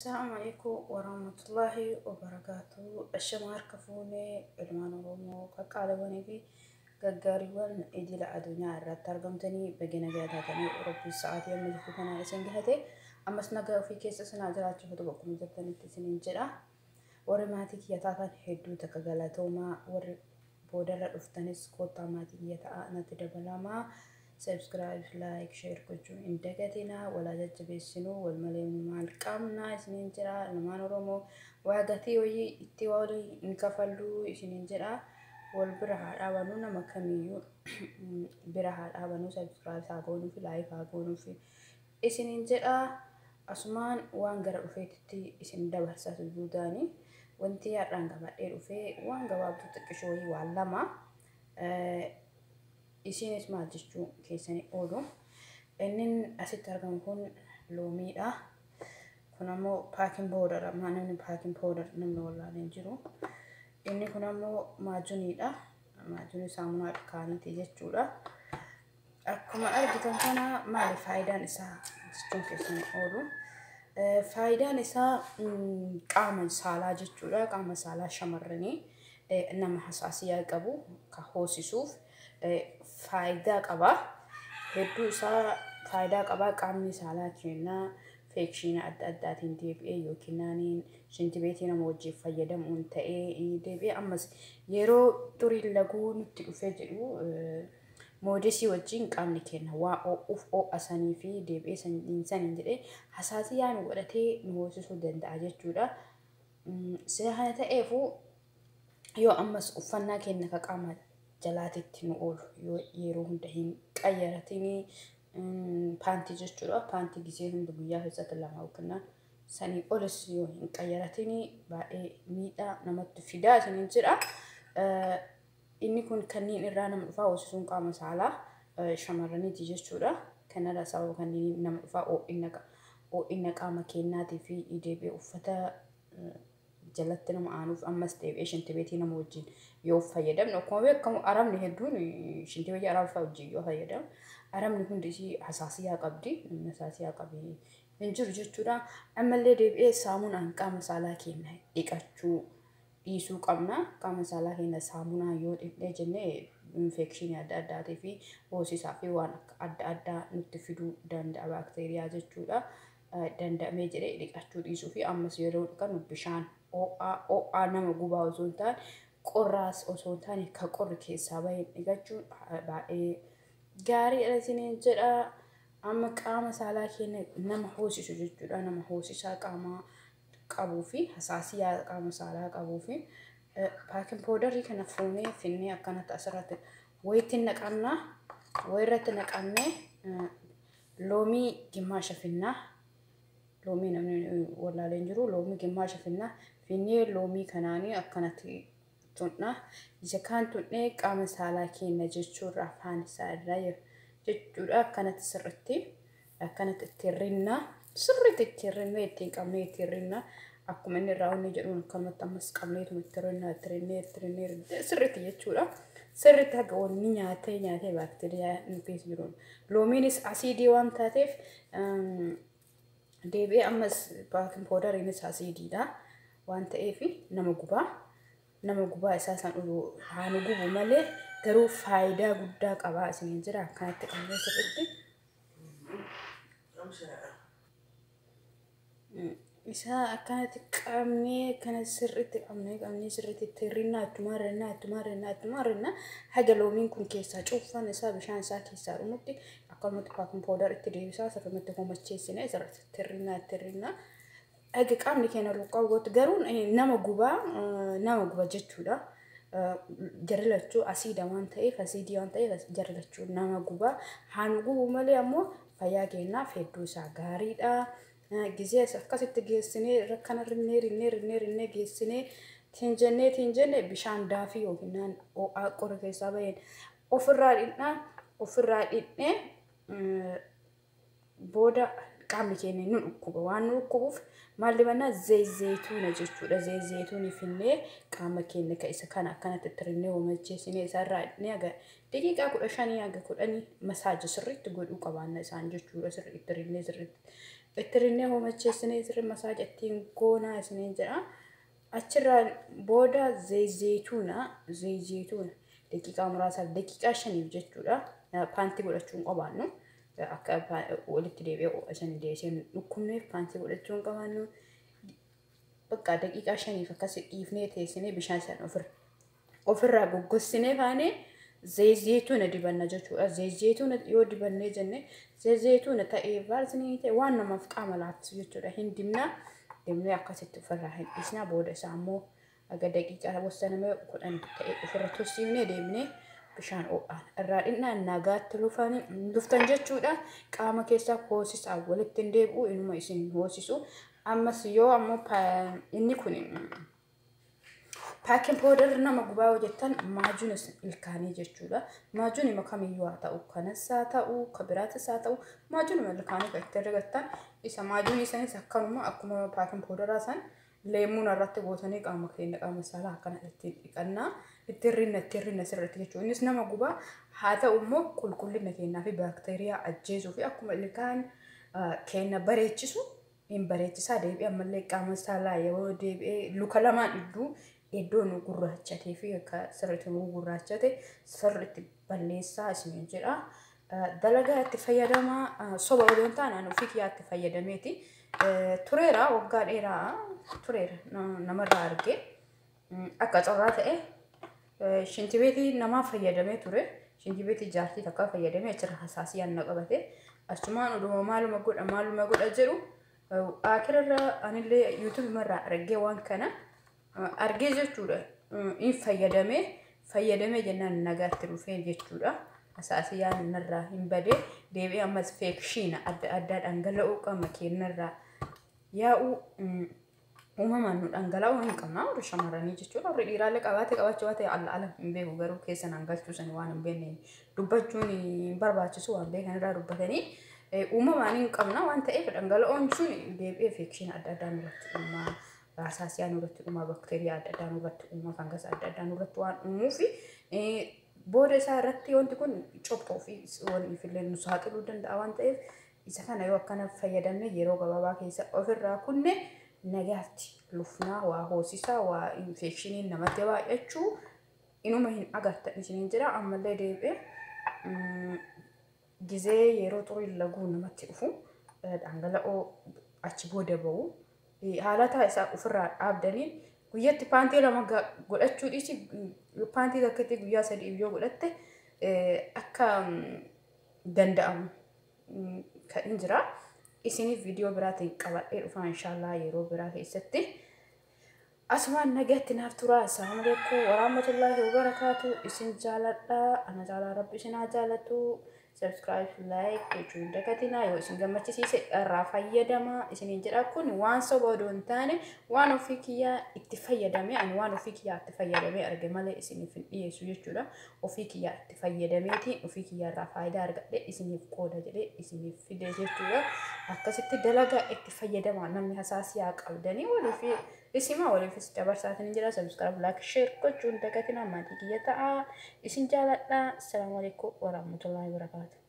السلام عليكم ورحمة الله وبركاته. الشمار كفوني إلمان رومو كقالة ونبي قاري ون إدي لعدونا الرات ترجمتني بجينا جاتا تاني ربي الساعات يوم الفتنة لسنجهتي أما سنجا في كيس سنة جرات شهود بكم زبطني تسنين جرا ورماتك يتعفن هدو تكجلاتوما ور بودر الأفتنس كوتا ماتي يتع نتدبلما سبسكرايب لايك شير كجو إندكتنا ولا تجبسنو والمليون مع الكامنا سنين جرا لما نرومو وعدتي وي اتوالي نكفلو سنين جرا والبرها الأولون مكميو برها الأولون سبسكرايب ساقونو في لايك ساقونو في سنين جرا أسمان وانجر وفيتي سن دبر ساتوداني وانتي رانغا بعدين وفي وانجا وابدو تكشوي وعلما إسين اسمها جشو كيساني أولو إنن أسيت أرغم كون لوميدا كنامو باكين بودر ما نمني باكين بودر نمني ولا ننجرو إني كنامو ماجونيدا ماجوني سامونا كانت جشولا أكما أرغتان كنا مالي فايدان إسا جشو كيساني أولو فايدان إسا قامن سالا جشولا قامن سالا شمرني إنما حساسية قبو كهوسي سوف فايدة قبا هدو إسا فايدة قبا قامن سالا كينا فيكشينا أداتين ديبئي يوكينانين شنتبيتنا موجي فايدام أنتئي ديبئي أمس يرو توري اللقو نتقو فجرو مودسي وجين قامن كينا أو أساني في ديبئي إنسان جري حساسية نوغلتي نووسسو دندعجة جودا سيحانة تأيفو يو أمس أفنا كينا كقامت جلاتي نقول يرو هندهين كأيرتيني بانتي جشورا بانتي جزيهم دبويا هزات الله وكنا سني أولس يو هن كأيرتيني باقي ميدا نمت فدا سنين جرا إني كون كنين إرانا مفا وسسون قام سالا شمرني تجشورا كنا لا سوا كنين نمفا أو إنك قام كيناتي في إيدي وفتا جلتنا معانوف أما ستيبيش انتبيتينا موجين يوفا يدم نوكوه كم أرامني هدون شنتبيجي أرام فوجي يوفا يدم أرامني هندسي حساسية قبدي من حساسية قبدي من جرجتنا أما اللي ديبئي سامون أن قام سالاكين إيكاتشو إيسو قمنا قام سالاكين سامونا يود إبني جنة infection أداتي في وسيسا في وانا أدا نتفيدو دند بكتيريا جتشودا دند ميجري إيكاتشو إيسو في أما سيرو كانوا بشان أو nama gubaa osoo hin taane qorraas osoo hin taane ka qorri keessaa bahe dhiqachuun baay'ee gaariidha isiniin jedha. Amma qaama saalaa keenya nama hoosisu jechuudha. Nama hoosisaa qaama qabuu fi hasaasiyaa qaama saalaa qabuu fi baakin poodarii kana fuunee finnee akkanatti asirratti wayitti naqannaa wayirratti naqannee loomii gimmaasha finnaa loomii namni walaaleen jiru loomii gimmaasha finnaa finni loomii kanaanii akkanatti tunna isa kan tunne qaama saalaa keenya jechuudha afaan isaa irraa jechuudha akkanatti akkanatti tirrinna sirriitti tirrinne ittiin qabnee tirrinna akkuma inni irraa inni jedhuun akkanatti ammas qabneetu tirrinne sirriitti jechuudha sirriitti haga wanni nyaatee baakteeriyaa inni keessa jiruun loomiinis asiidii waan taateef deebi'ee ammas baakin poodariinis asiidiidha. waan ta'eef nama gubaa isaa san haanu gubu malee garuu faayidaa guddaa qaba isiniin jira akkanatti qabnee sirriitti isaa akkanatti qabnee kana sirriitti qabnee sirriitti tirrinna attumaarrenna haga loomiin kun keessaa cuuffan isaa bishaan isaa keessaa dhumutti akkanumatti baakin poodar itti deebisaa sirriitti homacheessine sirriitti tirrinna Agi qaamni keenya luqqaa gooti garuu nama guba jechuudha. Jarrilachuu asiida waan ta'eef asiidii waan ta'eef jarrilachuu nama guba haan gubu malee ammoo fayyaa keenyaaf hedduu isaa gaariidha. Gizee akkasitti geessinee rakkana rinnee geessinee tinjennee bishaan daafii yookiin qorra keessaa baheen ofirraa dhinnee booda qaamni keenya nu dhukkuba waan nu dhukkubuuf maalli banaa zayituuna jechuudha. Zayituuni finnee qaama keenya ka isa kana akkanatti tirrinee homacheessinee isarraa dhinnee aga daqiiqaa 15 aga 10 masaaja sirriitti godhuu qabaanna isaan jechuudha. Sirriitti tirrinee sirriitti ittirinne hoomacheessine itirri masaajattiin goonaa isiniin jedha. Achirraa booda zeeyituuna daqiiqaa muraasaaf daqiiqaa 5 jechuudha. Paantii godhachuun qabaannu akka walitti deebi'ee isin deeseen dhukkubneef paantii godhachuun qabaannu bakka daqiiqaa 5 akkas dhiifnee teessinee bishaan san ofirraa goggossinee kaanee zeeyituuna dibanna jechuudha. Zeeyituuna yoo dibannee jenne zeeyituuna ta'ee vaaziliinii ta'e waan namaaf qaama laaffisu jechuudha. Hin dimnee akkasitti ofirraa hin dhiisna booda isaa immoo aga daqiiqaa wassanamee 10 ta'e ofirra tursiifnee deemnee bishaan ho'aan irraa dhinnaan nagaatti luftan jechuudha. Qaama keessaa hoosisaa walitti hin deebi'u inuma isin hoosisu. Ammas yoo ammoo inni kun paakin powder nama gubaa hojjetan maajuun ilkaanii jechuudha. Maajuun makamiyyuu haa ta'u kanas haa ta'u kabiraatis haa ta'u maajuun ilkaanii kan itti argattan isa maajuun isanis akkanuma akkuma paakin powderaa san leemuun irratti gootanii qaama keenya qaama saalaa akkana itti dhiqannaa itti rinna sirriitti jechuudha. Innis nama gubaa haa ta'u immoo qulqullina keenyaa fi baakteeriyaa ajjeesuu fi akkuma ilkaan keenya bareechisu hin bareechisaa deebi'ee ammallee qaama saalaa yoo deebi'ee luka lamaan iddoon gurraachatee fi akka sirriitti gurraachate sirriitti balleessaa isiniin jedha. Dalagaa itti fayyadamaa soba odoon taanaan ofii kiyyaatti fayyadameeti. Tureera waggaa dheeraa tureera namarraa argee akka carraa ta'e shintibeetii namaa fayyadamee ture. Shintibeetii jaartii takka fayyadamee achirra hasaasii anna qabate achumaan oduma maaluma godha jedhu akirarra anillee YouTube marraa argee waan kana argee jechuudha. In fayyadamee jennaan nagaatti dhufee jechuudha. Asaasiyaan narraa hin badee deebi'ee ammas feekshiina adda dhangala'uu qaama keenyarraa yaa'u uumamaan nu dhangala'uu hin qabna. Warri shamarranii jechuudha. Warri dhiiraallee qabaachuu waa ta'e ala hin beeku garuu keessan hangalchuusan waan hin beekne dubbachuun hin barbaachisu waan beekan irraa dubbatanii uumamaan hin qabna waan ta'eef dhangala'oon sun deebi'ee feekshiina adda addaa nurratti uumaa. Asaasiyaan nurratti uumaa baakteeriyaa adda addaa nurratti uumaa fangas adda addaa nurratti waan uumuu fi booda isaa irratti wanti kun cophoo fi waliif illee nu saaxiluu danda'a waan ta'eef isa kana yoo akkana fayyadamne yeroo gabaabaa keessa ofirraa kunne nagaatti lufnaa waa hoosisaa waa infeekshiniin namatti baay'achuu inuma hin agartan isiniin jira. Ammallee deebi'ee gizee yeroo xurii laguu namatti dhufu dhangala'oo achi booda ba'u haalataa isaa ofirraa dhaabdaniin guyyatti paantii lama godhachuu dhiisi paantii takkatti guyyaa 3 yoo godhatte akka danda'amu kan hin jira. Isiniif viidiyoo biraatiin qabadhee dhufa inshallah yeroo biraa keessatti. Asumaan nagaatti naaf tura. Assalaamu alaykum wa rahmatullahi wa barakatuh. Isin jaaladha ana jaalaa rabbi isin haa jaalatu. Subscribe, like, gochuun dagatina yoo isin gammachiise irraa fayyadama isiniin jedha. Kun waan soba odoon taane waan ofii kiyyaa itti fayyadame ani waan ofii kiyyaa itti fayyadame arge malee isiniif hin dhiyeessu jechuudha. Ofii kiyyaa itti fayyadameetiin ofii kiyyaa irraa faayidaa argadhe isiniif qooda jedhee isiniif fide jechuudha. Akkasitti dalagaa itti fayyadama namni hasaasiyaa qabdanii waliif isima waliifis dabarsaatiin jira. Subscribe, like, share gochuun dagatina maatii kiyya ta'a. Isin jaaladha. Assalaamu alaykum wa rahmatullahi wa barakatuh.